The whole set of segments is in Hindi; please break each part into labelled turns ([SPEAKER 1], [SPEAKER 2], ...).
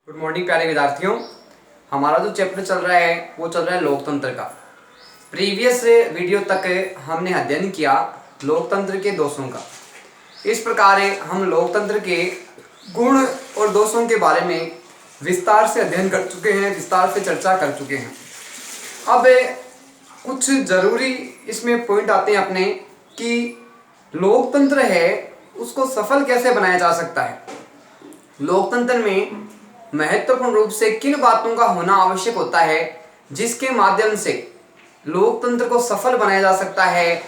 [SPEAKER 1] गुड मॉर्निंग प्यारे विद्यार्थियों। हमारा जो चैप्टर चल रहा है वो चल रहा है लोकतंत्र का। प्रीवियस वीडियो तक हमने अध्ययन किया लोकतंत्र के दोषों का। इस प्रकार हम लोकतंत्र के गुण और दोषों के बारे में विस्तार से अध्ययन कर चुके हैं, विस्तार से चर्चा कर चुके हैं। अब कुछ ज़रूरी इसमें पॉइंट आते हैं अपने कि लोकतंत्र है उसको सफल कैसे बनाया जा सकता है। लोकतंत्र में महत्वपूर्ण रूप से किन बातों का होना आवश्यक होता है जिसके माध्यम से लोकतंत्र को सफल बनाया जा सकता है,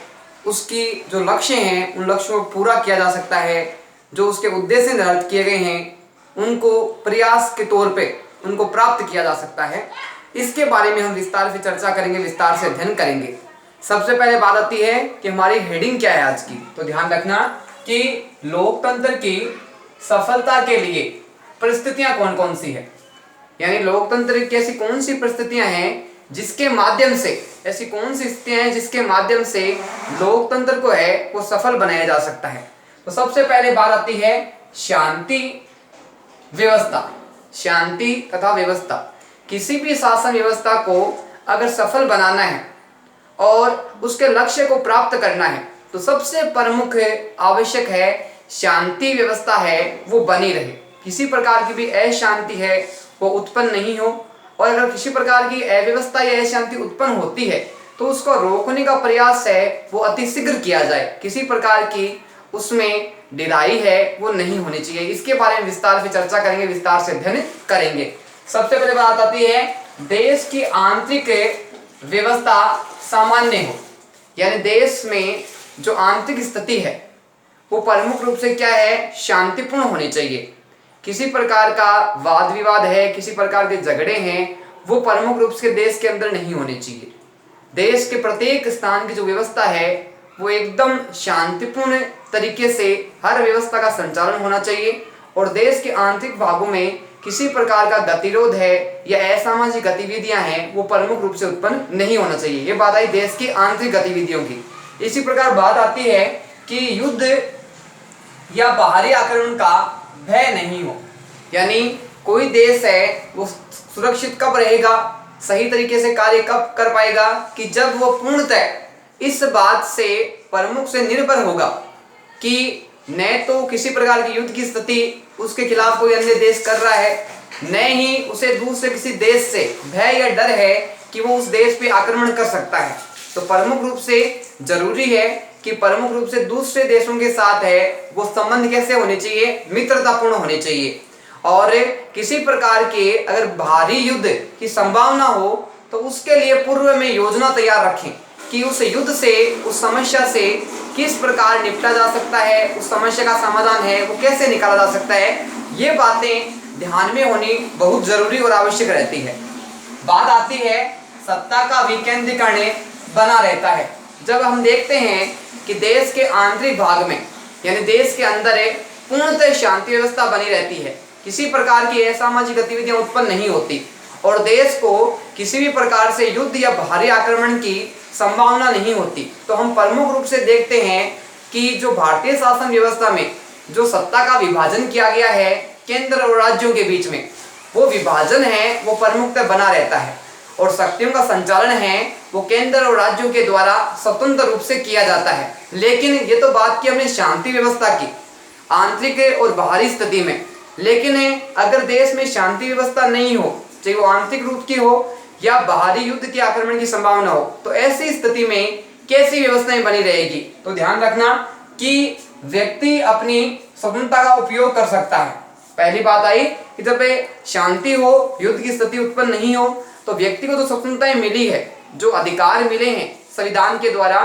[SPEAKER 1] उसकी जो लक्ष्य हैं उन लक्ष्यों को पूरा किया जा सकता है, जो उसके उद्देश्य निर्धारित किए गए हैं उनको प्रयास के तौर पे उनको प्राप्त किया जा सकता है। इसके बारे में हम विस्तार से चर्चा करेंगे, विस्तार से अध्ययन करेंगे। सबसे पहले बात आती है कि हमारी हेडिंग क्या है आज की। तो ध्यान रखना कि लोकतंत्र की सफलता के लिए परिस्थितियां कौन कौन सी है, यानी लोकतंत्र की ऐसी कौन सी परिस्थितियां हैं जिसके माध्यम से, ऐसी कौन सी स्थितियां हैं जिसके माध्यम से लोकतंत्र को है वो सफल बनाया जा सकता है। तो सबसे पहले बात आती है शांति व्यवस्था। शांति तथा व्यवस्था, किसी भी शासन व्यवस्था को अगर सफल बनाना है और उसके लक्ष्य को प्राप्त करना है तो सबसे प्रमुख आवश्यक है शांति व्यवस्था है वो बनी रहे। किसी प्रकार की भी अशांति है वो उत्पन्न नहीं हो, और अगर किसी प्रकार की अव्यवस्था या अशांति उत्पन्न होती है तो उसको रोकने का प्रयास है वो अतिशीघ्र किया जाए। किसी प्रकार की उसमें ढिलाई है वो नहीं होनी चाहिए। इसके बारे में विस्तार से चर्चा करेंगे, विस्तार से अध्ययन करेंगे। सबसे पहले बात आती है देश की आंतरिक व्यवस्था सामान्य हो, यानी देश में जो आंतरिक स्थिति है वो प्रमुख रूप से क्या है, शांतिपूर्ण होनी चाहिए। किसी प्रकार का वाद विवाद है, किसी प्रकार के झगड़े हैं वो प्रमुख रूप से देश के अंदर नहीं होने चाहिए। देश के प्रत्येक स्थान की जो व्यवस्था है वो एकदम शांतिपूर्ण तरीके से हर व्यवस्था का संचालन होना चाहिए, और देश के आंतरिक भागों में किसी प्रकार का गतिरोध है या असामाजिक गतिविधियां हैं वो प्रमुख रूप से उत्पन्न नहीं होना चाहिए। ये बात आई देश की आंतरिक गतिविधियों की। इसी प्रकार बात आती है कि युद्ध या बाहरी आक्रमण का भय नहीं हो, यानी कोई देश है वो सुरक्षित कब रहेगा, सही तरीके से कार्य कब कर पाएगा कि जब वो पूर्णतः इस बात से प्रमुख से निर्भर होगा कि न तो किसी प्रकार की युद्ध की स्थिति उसके खिलाफ कोई अन्य देश कर रहा है, न ही उसे दूसरे किसी देश से भय या डर है कि वो उस देश पे आक्रमण कर सकता है। तो प्रमुख रूप से जरूरी है कि प्रमुख रूप से दूसरे देशों के साथ है वो संबंध कैसे होने चाहिए, मित्रतापूर्ण होने चाहिए। और किसी प्रकार के अगर भारी युद्ध की संभावना हो तो उसके लिए पूर्व में योजना तैयार रखें कि उस युद्ध से, उस समस्या से किस प्रकार निपटा जा सकता है, उस समस्या का समाधान है वो कैसे निकाला जा सकता है। ये बातें ध्यान में होनी बहुत जरूरी और आवश्यक रहती है। बात आती है सत्ता का विकेंद्रीकरण बना रहता है। जब हम देखते हैं कि देश के आंतरिक भाग में, यानी देश के अंदर पूर्णतः शांति व्यवस्था बनी रहती है, किसी प्रकार की असामाजिक गतिविधियां उत्पन्न नहीं होती और देश को किसी भी प्रकार से युद्ध या बाहरी आक्रमण की संभावना नहीं होती, तो हम प्रमुख रूप से देखते हैं कि जो भारतीय शासन व्यवस्था में जो सत्ता का विभाजन किया गया है केंद्र और राज्यों के बीच में, वो विभाजन है वो प्रमुखतः बना रहता है और शक्तियों का संचालन है वो केंद्र और राज्यों के द्वारा स्वतंत्र रूप से किया जाता है। लेकिन ये तो बात की हमने शांति व्यवस्था की आंतरिक और बाहरी स्थिति में, लेकिन अगर देश में शांति व्यवस्था नहीं हो, चाहे वो आंतरिक रूप की हो या बाहरी युद्ध के आक्रमण की संभावना हो, तो ऐसी स्थिति में कैसी व्यवस्थाएं बनी रहेगी। तो ध्यान रखना कि व्यक्ति अपनी स्वतंत्रता का उपयोग कर सकता है। पहली बात आई कि जब शांति हो, युद्ध की स्थिति उत्पन्न नहीं हो, तो व्यक्ति को तो स्वतंत्रताएं मिली है, जो अधिकार मिले हैं संविधान के द्वारा,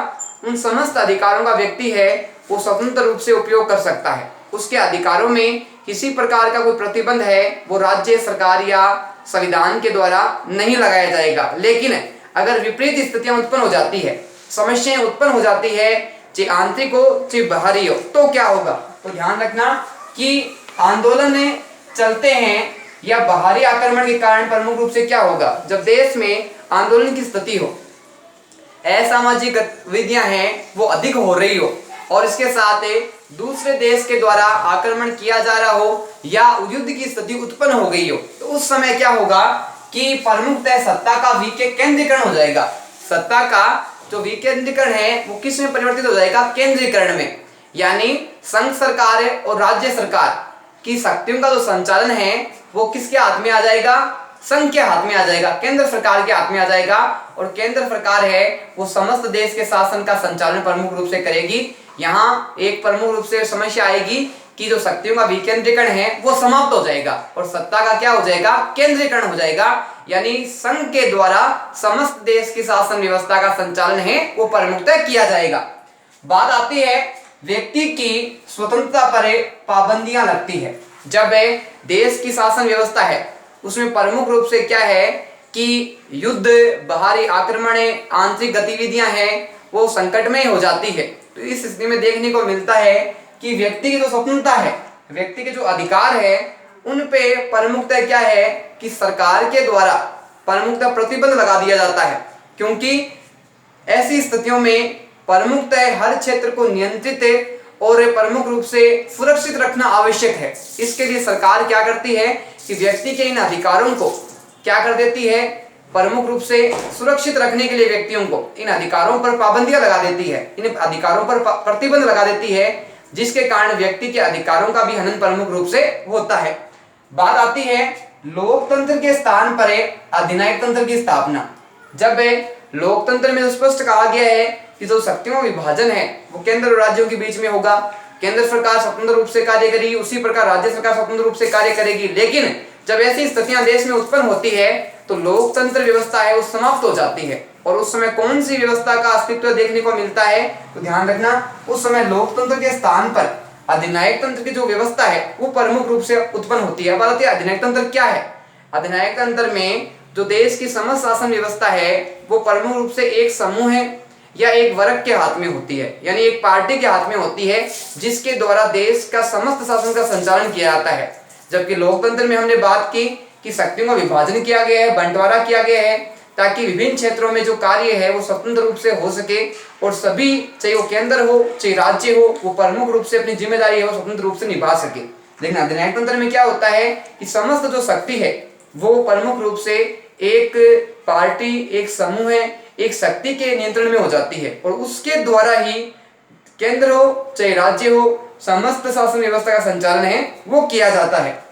[SPEAKER 1] उन समस्त अधिकारों का व्यक्ति है वो स्वतंत्र रूप से उपयोग कर सकता है। उसके अधिकारों में किसी प्रकार का कोई प्रतिबंध है वो राज्य सरकार या संविधान के द्वारा नहीं लगाया जाएगा। लेकिन अगर विपरीत स्थितियां उत्पन्न हो जाती है, समस्याएं उत्पन्न हो जाती है, चाहे आंतरिक हो चाहे बाहरी हो, तो क्या होगा। तो ध्यान रखना कि आंदोलन चलते हैं या बाहरी आक्रमण के कारण प्रमुख रूप से क्या होगा, जब देश में आंदोलन की स्थिति हो, असामाजिक गतिविधियां हैं वो अधिक हो रही हो और इसके साथ दूसरे देश के द्वारा आक्रमण किया जा रहा हो या युद्ध की स्थिति उत्पन्न हो गई हो, तो उस समय क्या होगा कि प्रमुखतः सत्ता का विकेंद्रीकरण हो जाएगा। सत्ता का जो विकेंद्रीकरण है वो किस में परिवर्तित हो जाएगा? केंद्रीकरण में। यानी संघ सरकार और राज्य सरकार की शक्तियों का जो संचालन है वो किसके हाथ में आ जाएगा? संघ के हाथ में आ जाएगा, केंद्र सरकार के हाथ में आ जाएगा। और केंद्र सरकार है वो समस्त देश के शासन का संचालन प्रमुख रूप से करेगी। यहाँ एक प्रमुख रूप से समस्या आएगी कि जो शक्तियों का विकेंद्रीकरण है वो समाप्त हो जाएगा और सत्ता का क्या हो जाएगा? केंद्रीकरण हो जाएगा। यानी संघ के द्वारा समस्त देश की शासन व्यवस्था का संचालन है वो प्रमुखतः किया जाएगा। बात आती है व्यक्ति की स्वतंत्रता पर पाबंदियां लगती है। जब देश की शासन व्यवस्था है उसमें प्रमुख रूप से क्या है कि युद्ध, बाहरी आक्रमण, आंतरिक गतिविधियां हैं वो संकट में हो जाती है। तो इस स्थिति में देखने को मिलता है कि व्यक्ति की जो स्वतंत्रता है, व्यक्ति के जो अधिकार है, उन पे प्रमुखतः क्या है कि सरकार के द्वारा प्रमुखतः प्रतिबंध लगा दिया जाता है। क्योंकि ऐसी स्थितियों में प्रमुखतः हर क्षेत्र को नियंत्रित और प्रमुख रूप से सुरक्षित रखना आवश्यक है। इसके लिए सरकार क्या करती है कि व्यक्ति के इन अधिकारों को क्या कर देती है? प्रमुख रूप से सुरक्षित रखने के लिए व्यक्तियों को इन अधिकारों पर पाबंदियां लगा देती है, इन अधिकारों पर प्रतिबंध लगा देती है, जिसके कारण व्यक्ति के अधिकारों का भी हनन प्रमुख रूप से होता है। बात आती है लोकतंत्र के स्थान पर अधिनायक तंत्र की स्थापना। जब लोकतंत्र में स्पष्ट कहा गया है कि जो शक्तियों का विभाजन है वो केंद्र और राज्यों के बीच में होगा, केंद्र सरकार स्वतंत्र रूप से कार्य करेगी, उसी प्रकार राज्य सरकार स्वतंत्र रूप से कार्य करेगी। लेकिन जब ऐसी स्थितियां देश में उत्पन्न होती है तो लोकतंत्र व्यवस्था है वो समाप्त हो जाती है। और उस समय कौन सी व्यवस्था का अस्तित्व देखने को मिलता है? तो ध्यान रखना, उस समय लोकतंत्र के स्थान पर अधिनायक तंत्र की जो व्यवस्था है वो प्रमुख रूप से उत्पन्न होती है। बात है अधिनायक तंत्र क्या है? अधिनायक तंत्र में जो देश की समस्त शासन व्यवस्था है वो प्रमुख रूप से एक समूह है या एक वर्ग के हाथ में होती है, यानी एक पार्टी के हाथ में होती है, जिसके द्वारा देश का समस्त शासन का संचालन किया जाता है। जबकि लोकतंत्र में हमने बात की कि शक्तियों का विभाजन किया गया है, बंटवारा किया गया है, ताकि विभिन्न क्षेत्रों में जो कार्य है वो स्वतंत्र रूप से हो सके और सभी, चाहे वो केंद्र हो चाहे राज्य हो, वो प्रमुख रूप से अपनी जिम्मेदारी है वो स्वतंत्र रूप से निभा सके। लेकिन अधिनायक तंत्र में क्या होता है कि समस्त जो शक्ति है वो प्रमुख रूप से एक पार्टी, एक समूह है, एक शक्ति के नियंत्रण में हो जाती है और उसके द्वारा ही केंद्र हो चाहे राज्य हो, समस्त शासन व्यवस्था का संचालन है वो किया जाता है।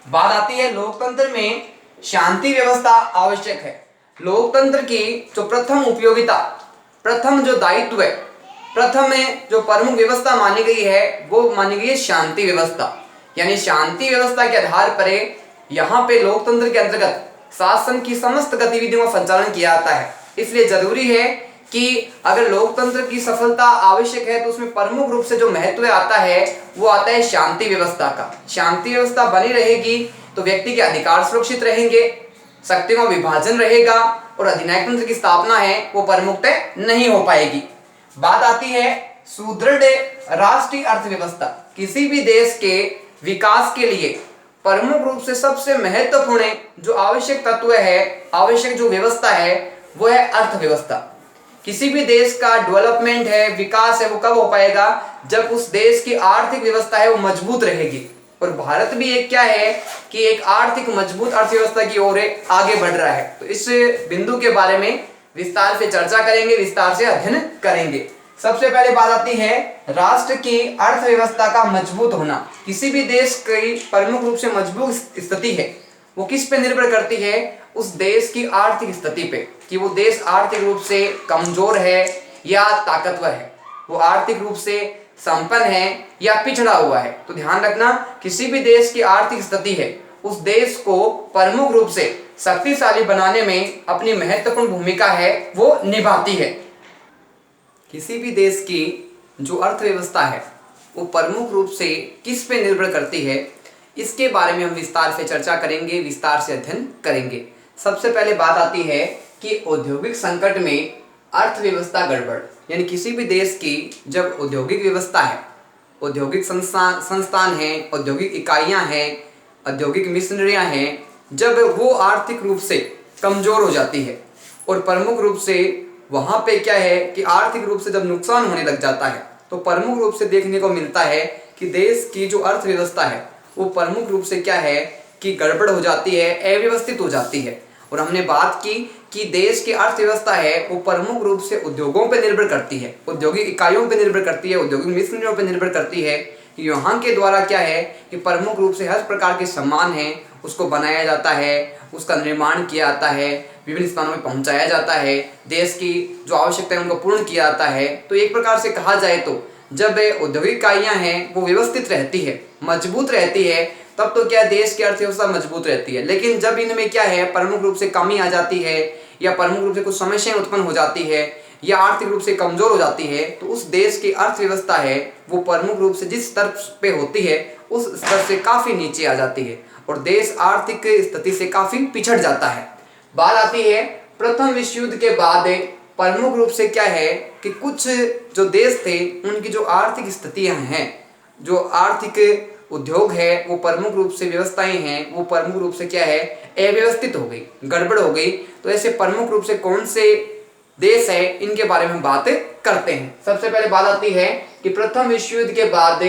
[SPEAKER 1] बात आती है लोकतंत्र में शांति व्यवस्था आवश्यक है। लोकतंत्र की जो प्रथम उपयोगिता, प्रथम जो दायित्व है, प्रथम में जो प्रमुख व्यवस्था मानी गई है वो मानी गई है शांति व्यवस्था। यानी शांति व्यवस्था के आधार पर यहाँ पे लोकतंत्र के अंतर्गत शासन की समस्त गतिविधियों का संचालन किया जाता है। इसलिए जरूरी है कि अगर लोकतंत्र की सफलता आवश्यक है तो उसमें प्रमुख रूप से जो महत्व आता है वो आता है शांति व्यवस्था का। शांति व्यवस्था बनी रहेगी तो व्यक्ति के अधिकार सुरक्षित रहेंगे, शक्तियों का विभाजन रहेगा और अधिनायक तंत्र की स्थापना है वो प्रमुखतः नहीं हो पाएगी। बात आती है सुदृढ़ राष्ट्रीय अर्थव्यवस्था। किसी भी देश के विकास के लिए प्रमुख रूप से सबसे महत्वपूर्ण जो आवश्यक तत्व है, आवश्यक जो व्यवस्था है वो है अर्थव्यवस्था। किसी भी देश का डेवलपमेंट है, विकास है, वो कब हो पाएगा? जब उस देश की आर्थिक व्यवस्था है वो मजबूत रहेगी। और भारत भी एक क्या है कि एक आर्थिक मजबूत अर्थव्यवस्था की ओर आगे बढ़ रहा है। तो इस बिंदु के बारे में विस्तार से चर्चा करेंगे, विस्तार से अध्ययन करेंगे। सबसे पहले बात आती है राष्ट्र की अर्थव्यवस्था का मजबूत होना। किसी भी देश की प्रमुख रूप से मजबूत स्थिति है वो किस पे निर्भर करती है? उस देश की आर्थिक स्थिति पे, कि वो देश आर्थिक रूप से कमजोर है या ताकतवर है, वो आर्थिक रूप से संपन्न है या पिछड़ा हुआ है। तो ध्यान रखना, किसी भी देश की आर्थिक स्थिति है उस देश को प्रमुख रूप से शक्तिशाली बनाने में अपनी महत्वपूर्ण भूमिका है वो निभाती है। किसी भी देश की जो अर्थव्यवस्था है वो प्रमुख रूप से किस पे निर्भर करती है, इसके बारे में हम विस्तार से चर्चा करेंगे, विस्तार से अध्ययन करेंगे। सबसे पहले बात आती है कि औद्योगिक संकट में अर्थव्यवस्था गड़बड़, यानी किसी भी देश की जब औद्योगिक व्यवस्था है, औद्योगिक संस्थान हैं, औद्योगिक इकाइयां हैं, औद्योगिक मिशनरियां हैं, जब वो आर्थिक रूप से कमजोर हो जाती है और प्रमुख रूप से वहाँ पे क्या है कि आर्थिक रूप से जब नुकसान होने लग जाता है तो प्रमुख रूप से देखने को मिलता है कि देश की जो अर्थव्यवस्था है वो प्रमुख रूप से क्या है कि गड़बड़ हो जाती है, अव्यवस्थित हो जाती है। और हमने बात की कि देश की अर्थव्यवस्था है वो प्रमुख रूप से उद्योगों पर निर्भर करती है, औद्योगिक इकाइयों पर निर्भर करती है, औद्योगिक मिशनरियों पर निर्भर करती है। यहाँ के द्वारा क्या है कि प्रमुख रूप से हर प्रकार के सामान हैं उसको बनाया जाता है, उसका निर्माण किया जाता है, विभिन्न स्थानों में पहुंचाया जाता है, देश की जो आवश्यकता है उनको पूर्ण किया जाता है। तो एक प्रकार से कहा जाए तो जब औद्योगिक इकाइयाँ हैं वो व्यवस्थित रहती है, मजबूत रहती है, तब तो क्या देश की अर्थव्यवस्था मजबूत रहती है। लेकिन जब इनमें क्या है प्रमुख रूप से कमी आ जाती है या प्रमुख रूप से कुछ समस्याएं उत्पन्न हो जाती है या आर्थिक रूप से कमजोर हो जाती है, तो उस देश की अर्थव्यवस्था है वो प्रमुख रूप से जिस स्तर पे होती है उस स्तर से काफी नीचे आ जाती है और देश आर्थिक स्थिति से काफी पिछड़ जाता है। बात आती है प्रथम विश्व युद्ध के बाद प्रमुख रूप से क्या है कि कुछ जो देश थे उनकी जो आर्थिक स्थितियां हैं, जो आर्थिक उद्योग है वो प्रमुख रूप से व्यवस्थाएं हैं वो प्रमुख रूप से क्या है अव्यवस्थित हो गई, गड़बड़ हो गई। तो ऐसे प्रमुख रूप से कौन से देश है इनके बारे में हम बात करते हैं। सबसे पहले बात आती है कि प्रथम विश्व युद्ध के बाद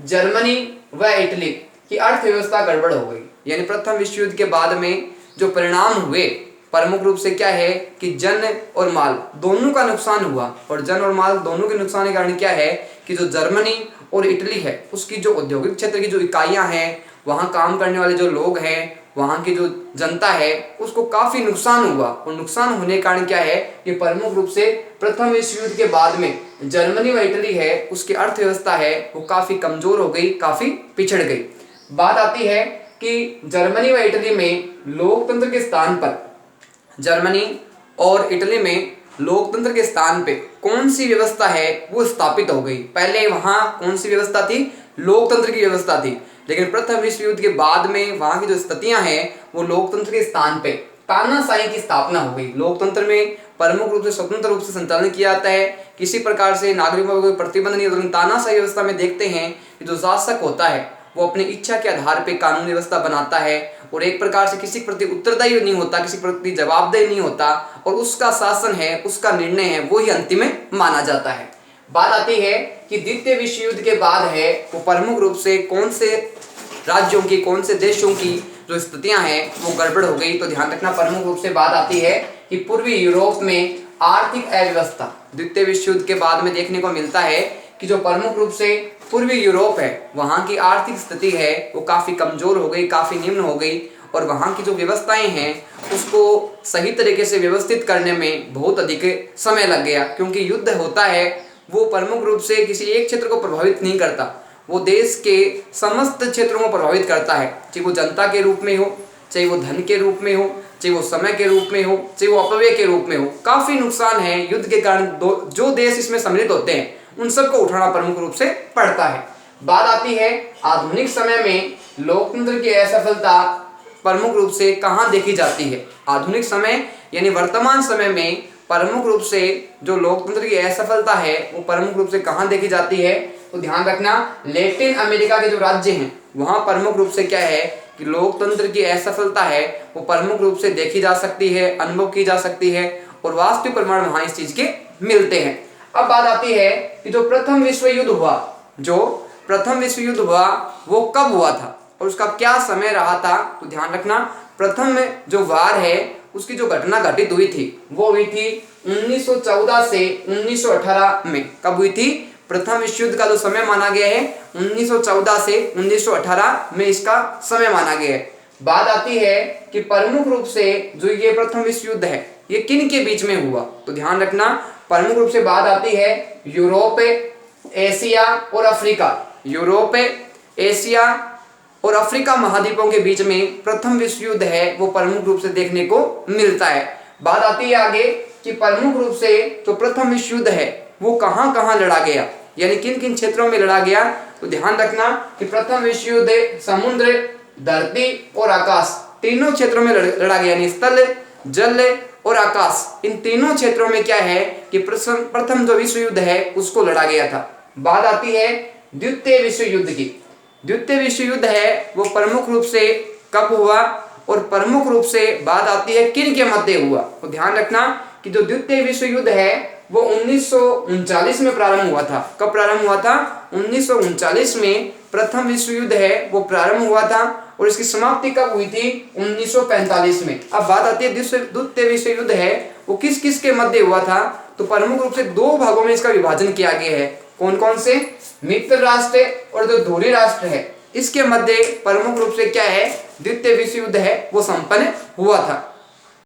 [SPEAKER 1] जर्मनी व इटली की अर्थव्यवस्था गड़बड़ हो गई। यानी प्रथम विश्व युद्ध के बाद में जो परिणाम हुए प्रमुख रूप से क्या है कि जन और माल दोनों का नुकसान हुआ। और जन और माल दोनों के नुकसान के कारण क्या है कि जो जर्मनी और इटली है उसकी जो औद्योगिक क्षेत्र की जो इकाइयां हैं, वहां काम करने वाले जो लोग हैं, वहां की जो जनता है उसको काफी नुकसान हुआ। और नुकसान होने के कारण क्या है कि प्रमुख रूप से प्रथम विश्व युद्ध के बाद में जर्मनी व इटली है उसकी अर्थव्यवस्था है वो काफी कमजोर हो गई, काफी पिछड़ गई। बात आती है कि जर्मनी व इटली में लोकतंत्र के स्थान पर, जर्मनी और इटली में लोकतंत्र के स्थान पे कौन सी व्यवस्था है वो स्थापित हो गई। पहले वहां कौन सी व्यवस्था थी, लोकतंत्र की व्यवस्था थी। लेकिन प्रथम विश्व युद्ध के बाद में वहां की जो स्थितियां हैं वो लोकतंत्र के स्थान पे तानाशाही की स्थापना हो गई। लोकतंत्र में प्रमुख रूप से स्वतंत्र रूप से संचालन किया जाता है, किसी प्रकार से नागरिकों पर कोई प्रतिबंध नहीं होता। लेकिन तानाशाही व्यवस्था में देखते हैं कि जो शासक होता है वो अपनी इच्छा के आधार पे कानून व्यवस्था बनाता है और एक प्रकार से किसी के प्रति उत्तरदायी नहीं होता, किसी के प्रति जवाबदेही नहीं होता और उसका शासन है, उसका निर्णय है वो ही अंतिम माना जाता है। बात आती है कि द्वितीय विश्व युद्ध के बाद है वो प्रमुख रूप से कौन से राज्यों की, कौन से देशों की जो स्थितियां हैं वो गड़बड़ हो गई। तो ध्यान रखना प्रमुख रूप से बात आती है कि पूर्वी यूरोप में आर्थिक अव्यवस्था द्वितीय विश्व युद्ध के बाद में देखने को मिलता है कि जो प्रमुख रूप से पूर्वी यूरोप है वहां की आर्थिक स्थिति है वो काफी कमजोर हो गई, काफी निम्न हो गई और वहां की जो व्यवस्थाएं हैं उसको सही तरीके से व्यवस्थित करने में बहुत अधिक समय लग गया। क्योंकि युद्ध होता है वो प्रमुख रूप से किसी एक क्षेत्र को प्रभावित नहीं करता, वो देश के समस्त क्षेत्रों को प्रभावित करता है, चाहे वो जनता के रूप में हो, चाहे वो धन के रूप में हो, चाहे वो समय के रूप में हो, चाहे वो अपव्यय के रूप में हो। काफी नुकसान है युद्ध के कारण जो देश इसमें सम्मिलित होते हैं उन सबको उठाना प्रमुख रूप से पड़ता है। बात आती है आधुनिक समय में लोकतंत्र की असफलता प्रमुख रूप से कहाँ देखी जाती है। आधुनिक समय यानी वर्तमान समय में प्रमुख रूप से जो लोकतंत्र की असफलता है वो प्रमुख रूप से कहाँ देखी जाती है। तो ध्यान रखना लैटिन अमेरिका के जो राज्य हैं वहाँ प्रमुख रूप से क्या है कि लोकतंत्र की असफलता है वो प्रमुख रूप से देखी जा सकती है, अनुभव की जा सकती है और वास्तविक प्रमाण वहाँ इस चीज के मिलते हैं। अब बात आती है कि जो प्रथम विश्व युद्ध हुआ, जो प्रथम विश्व युद्ध हुआ वो कब हुआ था और उसका क्या समय रहा था। तो ध्यान रखना प्रथम जो वार है उसकी जो घटना घटित हुई थी वो हुई थी 1914 से 1918 में। कब हुई थी? प्रथम विश्व युद्ध का जो समय माना गया है 1914 से 1918 में इसका समय माना गया है। बात आती है कि प्रमुख रूप से जो ये प्रथम विश्व युद्ध है ये किन के बीच में हुआ। तो ध्यान रखना प्रमुख रूप से बात आती है यूरोप, एशिया और अफ्रीका। यूरोप, एशिया और अफ्रीका महाद्वीपों के बीच में प्रथम विश्व युद्ध है वो प्रमुख रूप से देखने को मिलता है। बात आती है आगे कि प्रमुख रूप से जो प्रथम विश्व युद्ध है वो कहाँ कहाँ लड़ा गया, यानी किन किन क्षेत्रों में लड़ा गया। तो ध्यान रखना कि प्रथम विश्व युद्ध समुद्र, धरती और आकाश तीनों क्षेत्रों में लड़ा गया, यानी स्थल, जल और आकाश इन तीनों क्षेत्रों में क्या है कि प्रथम जो विश्व युद्ध है उसको लड़ा गया था। बात आती है द्वितीय विश्व युद्ध की। द्वितीय विश्व युद्ध है वो प्रमुख रूप से कब हुआ और प्रमुख रूप से बात आती है किन के मध्य हुआ। तो ध्यान रखना कि जो द्वितीय विश्व युद्ध है वो 1939 में प्रारंभ हुआ था। कब प्रारंभ हुआ था? 1939 में प्रथम विश्व युद्ध है वो प्रारंभ हुआ था और इसकी समाप्ति कब हुई थी? 1945 में। अब बात आती है द्वितीय विश्व युद्ध है वो किस किस के मध्य हुआ था? तो प्रमुख रूप से दो भागों में इसका विभाजन किया गया है। कौन कौन से? मित्र राष्ट्र और जो धुरी राष्ट्र है इसके मध्य प्रमुख रूप से क्या है? द्वितीय विश्व युद्ध है वो संपन्न हुआ था।